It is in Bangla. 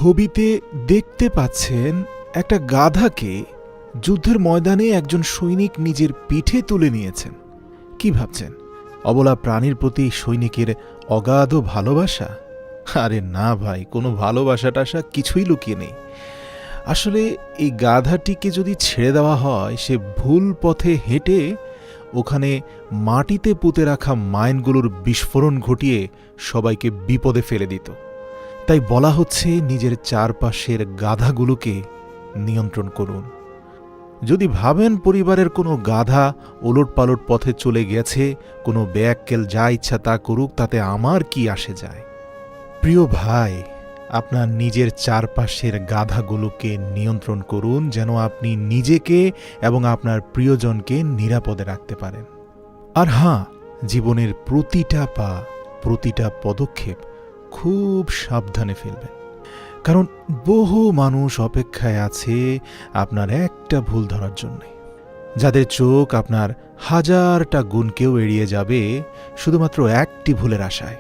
ছবিতে দেখতে পাচ্ছেন একটা গাধাকে যুদ্ধের ময়দানে একজন সৈনিক নিজের পিঠে তুলে নিয়েছেন। কি ভাবছেন, অবলা প্রাণীর প্রতি সৈনিকের অগাধ ভালোবাসা? আরে না ভাই, কোনো ভালোবাসা টাসা কিছুই লুকিয়ে নেই। আসলে এই গাধাটিকে যদি ছেড়ে দেওয়া হয়, সে ভুল পথে হেঁটে ওখানে মাটিতে পুঁতে রাখা মাইনগুলোর বিস্ফোরণ ঘটিয়ে সবাইকে বিপদে ফেলে দিত। তাই বলা হচ্ছে, নিজের চারপাশের গাধাগুলোকে নিয়ন্ত্রণ করুন। যদি ভাবেন পরিবারের কোনো গাধা ওলটপালট পথে চলে গেছে, কোনো ব্যাককেল যা ইচ্ছা তা করুক, তাতে আমার কি আসে যায়? প্রিয় ভাই, আপনার নিজের চারপাশের গাধাগুলোকে নিয়ন্ত্রণ করুন, যেন আপনি নিজেকে এবং আপনার প্রিয়জনকে নিরাপদে রাখতে পারেন। আর হ্যাঁ, জীবনের প্রতিটা পা, প্রতিটা পদক্ষেপ খুব সাবধানে ফেলবেন, কারণ বহু মানুষ অপেক্ষায় আছে আপনার একটা ভুল ধরার জন্যে, যাদের চোখ আপনার হাজারটা গুণকেও এড়িয়ে যাবে শুধুমাত্র একটি ভুলের আশায়।